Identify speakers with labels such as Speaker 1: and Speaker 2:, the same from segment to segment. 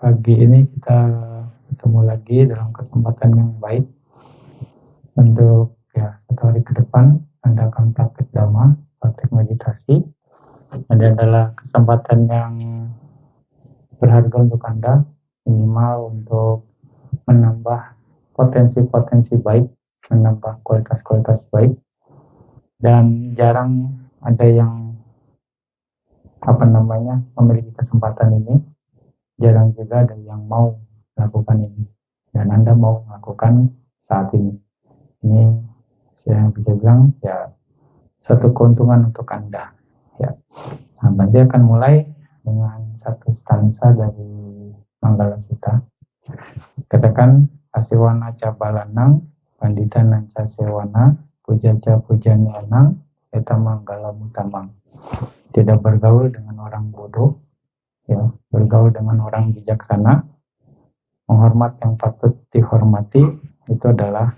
Speaker 1: Pagi ini kita ketemu lagi dalam kesempatan yang baik untuk satu hari ke depan Anda akan praktek Dhamma, praktek meditasi. Ini adalah kesempatan yang berharga untuk Anda, minimal untuk menambah potensi-potensi baik, menambah kualitas-kualitas baik, dan jarang ada yang memiliki kesempatan ini. Jarang juga ada yang mau melakukan ini, dan Anda mau melakukan saat ini. Ini saya bisa bilang satu keuntungan untuk Anda. Nah, nanti akan mulai dengan satu stansa dari Manggala Sutta. Katakan asiwana ca balanang pandita nanca sewana pujaca pujanianang eta manggala mutamang. Tidak bergaul dengan orang bodoh, bergaul dengan orang bijaksana, menghormat yang patut dihormati, itu adalah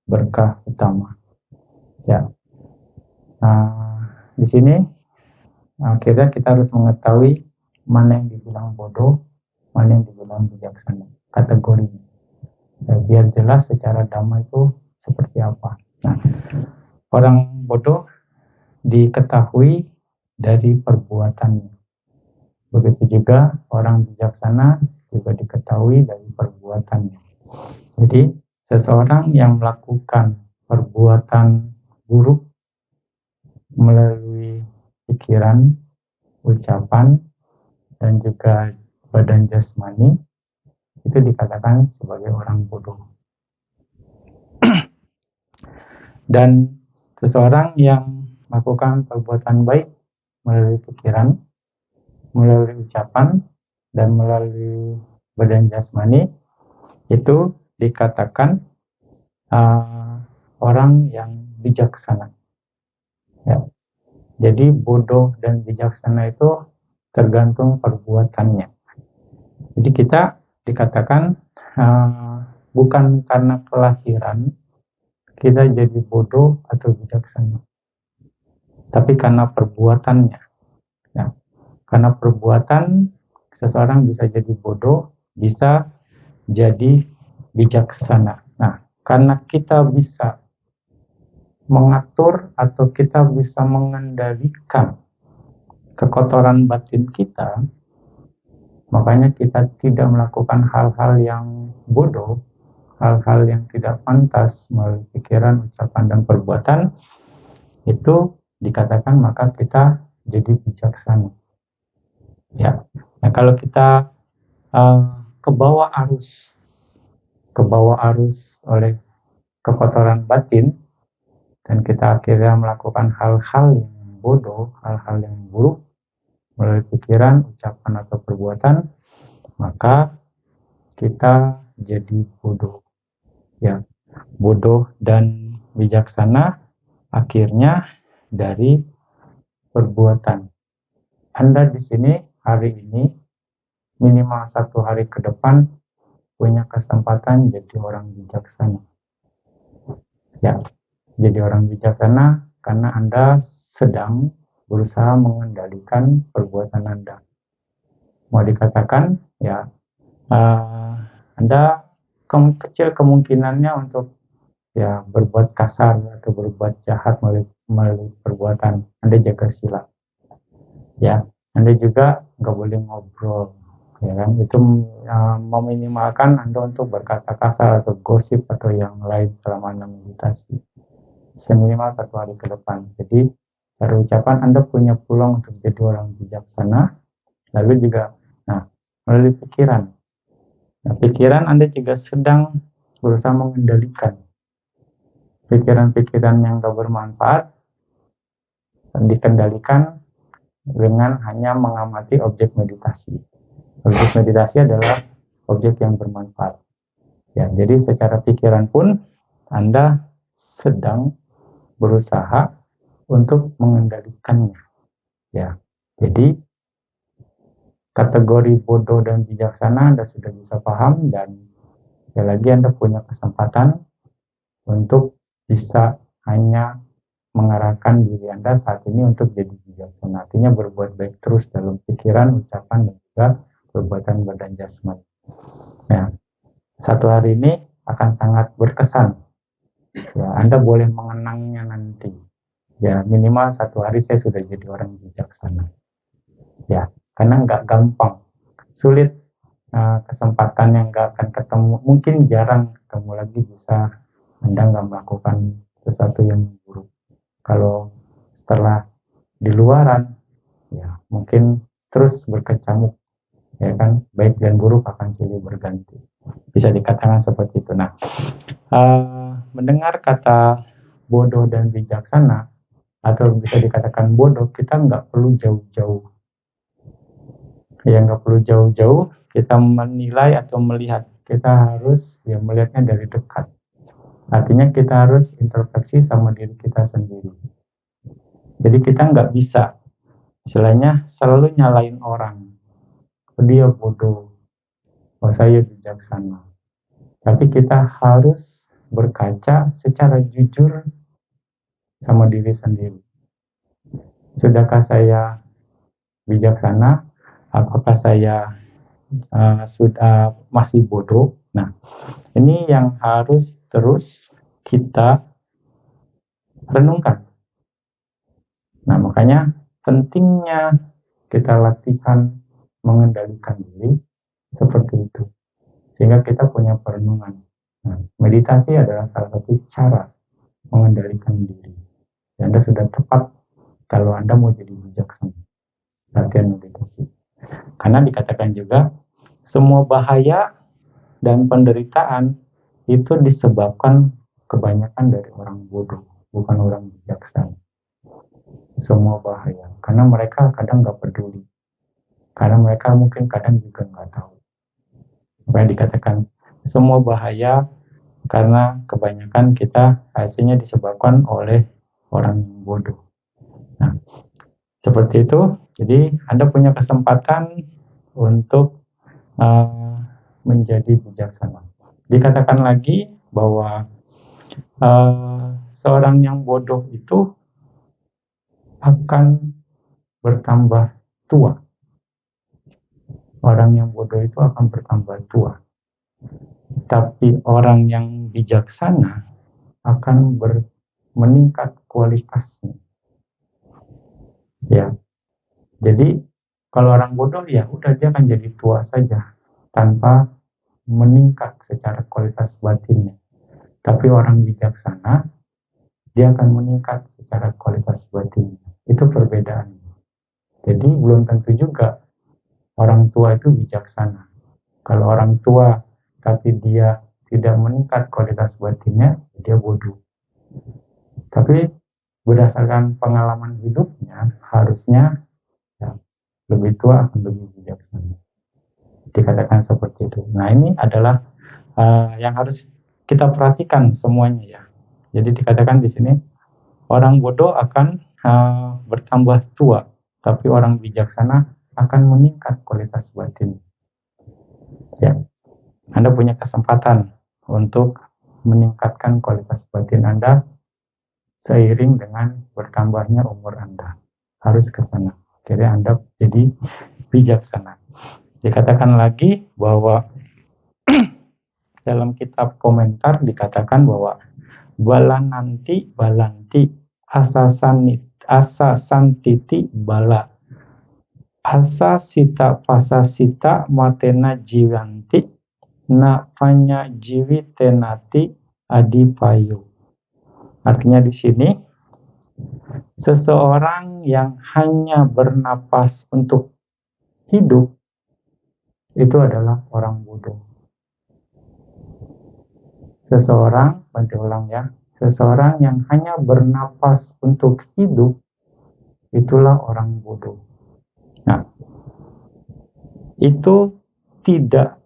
Speaker 1: berkah utama. Nah, di sini akhirnya kita harus mengetahui mana yang dibilang bodoh, mana yang dibilang bijaksana, kategorinya. Biar jelas secara Dhamma itu seperti apa. Nah, orang bodoh diketahui dari perbuatannya. Begitu juga orang bijaksana juga diketahui dari perbuatannya. Jadi seseorang yang melakukan perbuatan buruk melalui pikiran, ucapan, dan juga badan jasmani itu dikatakan sebagai orang bodoh. Dan seseorang yang melakukan perbuatan baik melalui pikiran, melalui ucapan, dan melalui badan jasmani itu dikatakan orang yang bijaksana. Jadi bodoh dan bijaksana itu tergantung perbuatannya. Jadi kita dikatakan bukan karena kelahiran kita jadi bodoh atau bijaksana, tapi karena perbuatannya. Karena perbuatan seseorang bisa jadi bodoh, bisa jadi bijaksana. Nah, karena kita bisa mengatur atau kita bisa mengendalikan kekotoran batin kita, makanya kita tidak melakukan hal-hal yang bodoh, hal-hal yang tidak pantas melalui pikiran, ucapan, dan perbuatan. Itu dikatakan maka kita jadi bijaksana. Nah, kalau kita kebawa arus oleh kekotoran batin, dan kita akhirnya melakukan hal-hal yang bodoh, hal-hal yang buruk melalui pikiran, ucapan, atau perbuatan, maka kita jadi bodoh. Bodoh dan bijaksana akhirnya dari perbuatan. Anda di sini hari ini minimal satu hari ke depan punya kesempatan jadi orang bijaksana. Jadi orang bijaksana karena Anda sedang berusaha mengendalikan perbuatan Anda. Mau dikatakan Anda kecil kemungkinannya untuk berbuat kasar atau berbuat jahat melalui perbuatan. Anda jaga sila. Anda juga nggak boleh ngobrol, itu meminimalkan Anda untuk berkata kasar atau gosip atau yang lain selama Anda meditasi. Seminimal satu hari ke depan. Jadi dari ucapan Anda punya peluang untuk jadi orang bijaksana. Lalu juga melalui pikiran. Pikiran Anda juga sedang berusaha mengendalikan pikiran-pikiran yang gak bermanfaat, dikendalikan dengan hanya mengamati objek meditasi. Objek meditasi adalah objek yang bermanfaat. Jadi secara pikiran pun Anda sedang berusaha untuk mengendalikannya. Jadi kategori bodoh dan bijaksana Anda sudah bisa paham, dan lagi Anda punya kesempatan untuk bisa hanya mengarahkan diri Anda saat ini untuk jadi bijaksana. Artinya berbuat baik terus dalam pikiran, ucapan, dan juga perbuatan badan jasmani. Ya, satu hari ini akan sangat berkesan. Ya, Anda boleh mengenangnya nanti. Ya, minimal satu hari saya sudah jadi orang bijaksana. Ya, karena nggak gampang, sulit, kesempatan yang nggak akan ketemu, mungkin jarang ketemu lagi bisa Anda nggak melakukan sesuatu yang buruk. Kalau setelah di luaran, ya mungkin terus berkecamuk, ya kan, baik dan buruk akan silih berganti. Bisa dikatakan seperti itu. Nah, mendengar kata bodoh dan bijaksana, atau bisa dikatakan bodoh, kita nggak perlu jauh-jauh. Ya nggak perlu jauh-jauh, kita menilai atau melihat. Kita harus ya melihatnya dari dekat. Artinya kita harus introspeksi sama diri kita sendiri. Jadi kita nggak bisa, istilahnya selalu nyalain orang. Oh, dia bodoh, oh saya bijaksana. Tapi kita harus berkaca secara jujur sama diri sendiri. Sudahkah saya bijaksana? Apakah saya sudah masih bodoh? Nah, ini yang harus terus kita renungkan. Nah, makanya pentingnya kita latihan mengendalikan diri seperti itu. Sehingga kita punya perenungan. Nah, meditasi adalah salah satu cara mengendalikan diri. Dan Anda sudah tepat kalau Anda mau jadi bijaksana. Latihan meditasi. Karena dikatakan juga, semua bahaya dan penderitaan itu disebabkan kebanyakan dari orang bodoh, bukan orang bijaksana. Semua bahaya, karena mereka kadang nggak peduli, karena mereka mungkin kadang juga nggak tahu. Makanya dikatakan semua bahaya karena kebanyakan kita hasilnya disebabkan oleh orang yang bodoh. Nah, seperti itu. Jadi Anda punya kesempatan untuk menjadi bijaksana. Dikatakan lagi bahwa seorang yang bodoh itu akan bertambah tua. Orang yang bodoh itu akan bertambah tua. Tapi orang yang bijaksana akan meningkat kualitasnya. Ya. Jadi kalau orang bodoh ya udah dia akan jadi tua saja tanpa meningkat secara kualitas batinnya. Tapi orang bijaksana dia akan meningkat secara kualitas batinnya. Itu perbedaannya. Jadi belum tentu juga orang tua itu bijaksana. Kalau orang tua tapi dia tidak meningkat kualitas batinnya, dia bodoh. Tapi berdasarkan pengalaman hidupnya, harusnya ya, lebih tua akan lebih bijaksana. Dikatakan seperti itu. Nah, ini adalah yang harus kita perhatikan semuanya ya. Jadi dikatakan di sini orang bodoh akan bertambah tua, tapi orang bijaksana akan meningkat kualitas batin. Ya, Anda punya kesempatan untuk meningkatkan kualitas batin Anda seiring dengan bertambahnya umur Anda. Harus ke sana. Akhirnya Anda jadi bijaksana. Dikatakan lagi bahwa dalam kitab komentar dikatakan bahwa balananti balanti asasantiti bala asasita pasasita matena jiwanti na panya jiwi tenati adipayu. Artinya di sini seseorang yang hanya bernapas untuk hidup itu adalah orang bodoh. Seseorang, bantu ulang ya, seseorang yang hanya bernapas untuk hidup itulah orang bodoh. Nah, itu tidak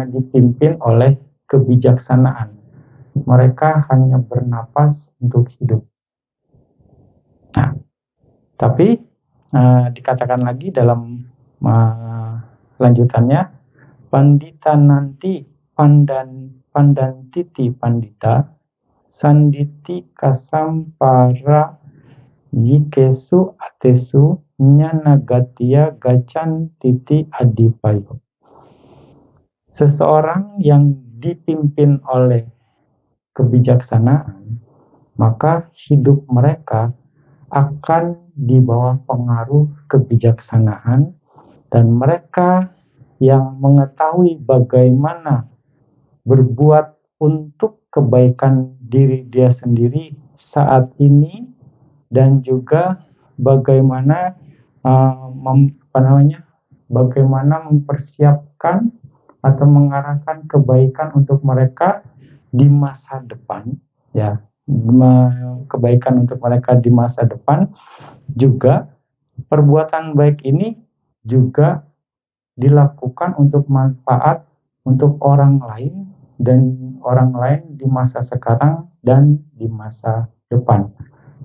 Speaker 1: dipimpin oleh kebijaksanaan. Mereka hanya bernapas untuk hidup. Nah, tapi dikatakan lagi dalam lanjutannya, pandita nanti pandantiti pandita sanditi kasampara Jikesu atesu nyanagatia gacan titi adipayo. Seseorang yang dipimpin oleh kebijaksanaan, maka hidup mereka akan di bawah pengaruh kebijaksanaan, dan mereka yang mengetahui bagaimana berbuat untuk kebaikan diri dia sendiri saat ini, dan juga bagaimana bagaimana mempersiapkan atau mengarahkan kebaikan untuk mereka di masa depan, ya, kebaikan untuk mereka di masa depan. Juga perbuatan baik ini juga dilakukan untuk manfaat untuk orang lain, dan orang lain di masa sekarang dan di masa depan,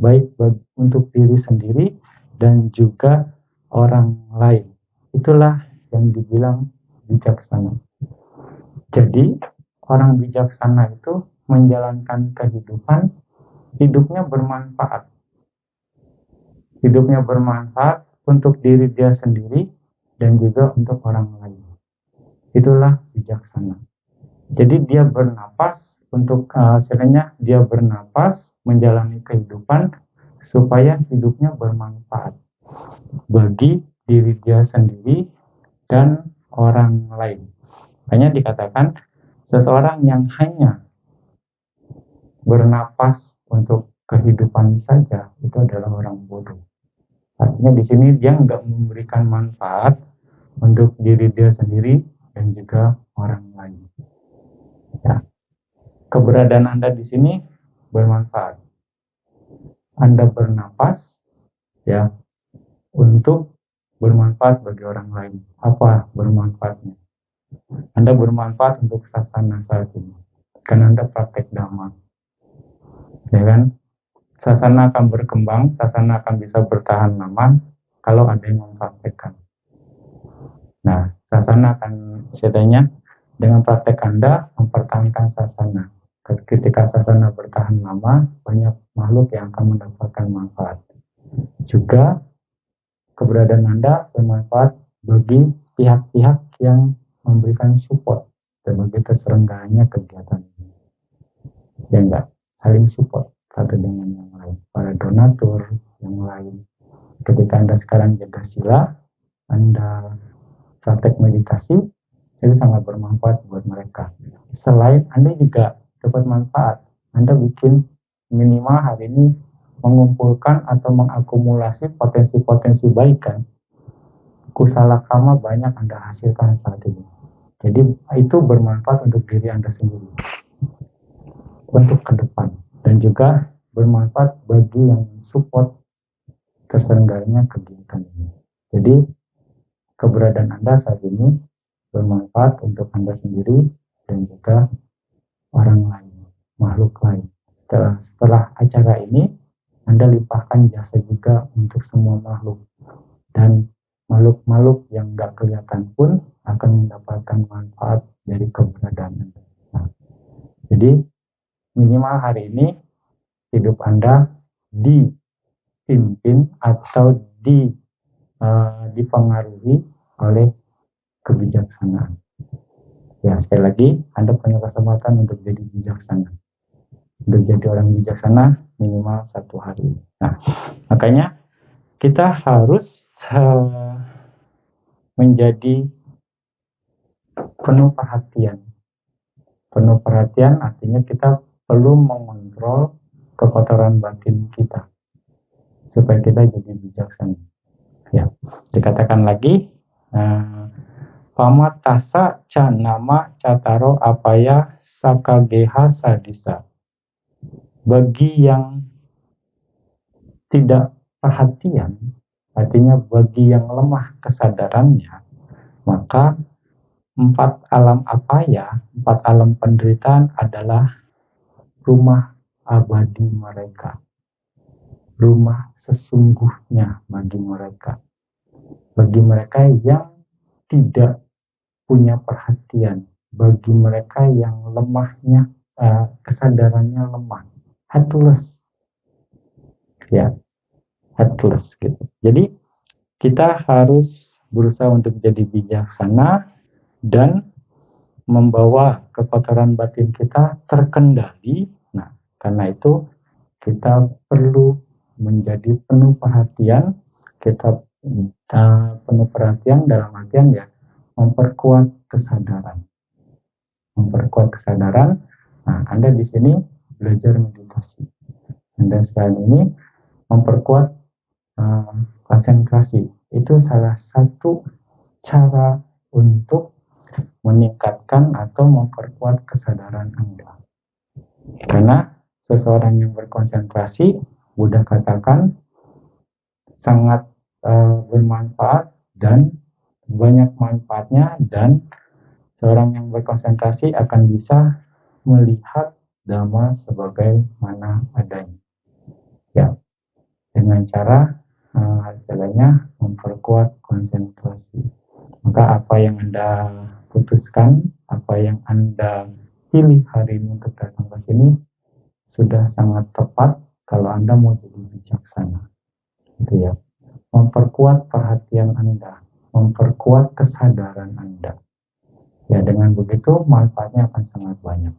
Speaker 1: baik untuk diri sendiri dan juga orang lain. Itulah yang dibilang bijaksana. Jadi orang bijaksana itu menjalankan kehidupan, hidupnya bermanfaat. Hidupnya bermanfaat untuk diri dia sendiri dan juga untuk orang lain. Itulah bijaksana. Jadi dia bernapas untuk sebenarnya dia bernapas menjalani kehidupan supaya hidupnya bermanfaat bagi diri dia sendiri dan orang lain. Hanya dikatakan seseorang yang hanya bernapas untuk kehidupan saja itu adalah orang bodoh. Artinya di sini dia nggak memberikan manfaat untuk diri dia sendiri dan juga orang lain. Ya. Keberadaan Anda di sini bermanfaat. Anda bernapas, ya, untuk bermanfaat bagi orang lain. Apa bermanfaatnya? Anda bermanfaat untuk sasana saat ini, karena Anda praktek dhamma, ya kan? Sasana akan berkembang, sasana akan bisa bertahan lama kalau ada yang mempraktekkan. Nah, sasana akan setidaknya dengan praktek Anda mempertahankan sasana. Ketika sasana bertahan lama, banyak makhluk yang akan mendapatkan manfaat. Juga keberadaan Anda bermanfaat bagi pihak-pihak yang memberikan support dan bagi terselenggaranya kegiatan ini. Ya enggak, saling support satu dengan yang lain. Para donatur yang lain. Ketika Anda sekarang jaga sila, Anda praktek meditasi, itu sangat bermanfaat buat mereka. Selain Anda juga dapat manfaat, Anda bikin minimal hari ini mengumpulkan atau mengakumulasi potensi-potensi baik kan. Kusala kama banyak Anda hasilkan saat ini. Jadi itu bermanfaat untuk diri Anda sendiri, untuk ke depan, dan juga bermanfaat bagi yang support terselenggaranya kegiatan ini. Jadi keberadaan Anda saat ini bermanfaat untuk Anda sendiri dan juga orang lain, makhluk lain. Setelah acara ini, Anda limpahkan jasa juga untuk semua makhluk, dan makhluk-makhluk yang nggak kelihatan pun akan mendapatkan manfaat dari keberadaan Anda. Nah, jadi minimal hari ini hidup Anda dipimpin atau dipengaruhi oleh kebijaksanaan. Ya, sekali lagi, Anda punya kesempatan untuk jadi bijaksana. Untuk jadi orang bijaksana minimal 1 hari. Nah, makanya kita harus menjadi penuh perhatian. Penuh perhatian artinya kita perlu mengontrol kekotoran batin kita supaya kita jadi bijaksana. Ya, dikatakan lagi, pamatasa ca nama cataro apaya sakageha sadisa. Bagi yang tidak perhatian, artinya bagi yang lemah kesadarannya, maka 4 alam apaya, 4 alam penderitaan adalah rumah abadi mereka, rumah sesungguhnya bagi mereka. Bagi mereka yang tidak punya perhatian, bagi mereka yang lemahnya, kesadarannya lemah, headless, ya. headless gitu. Jadi kita harus berusaha untuk jadi bijaksana dan membawa kekotoran batin kita terkendali. Nah, karena itu kita perlu menjadi penuh perhatian. Kita penuh perhatian dalam artian ya memperkuat kesadaran. Memperkuat kesadaran. Nah, Anda di sini belajar meditasi. Anda sekarang ini memperkuat konsentrasi. Itu salah satu cara untuk meningkatkan atau memperkuat kesadaran Anda. Karena seseorang yang berkonsentrasi, Buddha katakan, sangat bermanfaat dan banyak manfaatnya, dan seorang yang berkonsentrasi akan bisa melihat Dhamma sebagai mana adanya. Ya, dengan cara caranya memperkuat konsentrasi. Maka apa yang Anda putuskan, apa yang Anda pilih hari ini untuk datang ke sini sudah sangat tepat kalau Anda mau jadi bijaksana. Gitu ya. Memperkuat perhatian Anda, memperkuat kesadaran Anda. Ya, dengan begitu manfaatnya akan sangat banyak.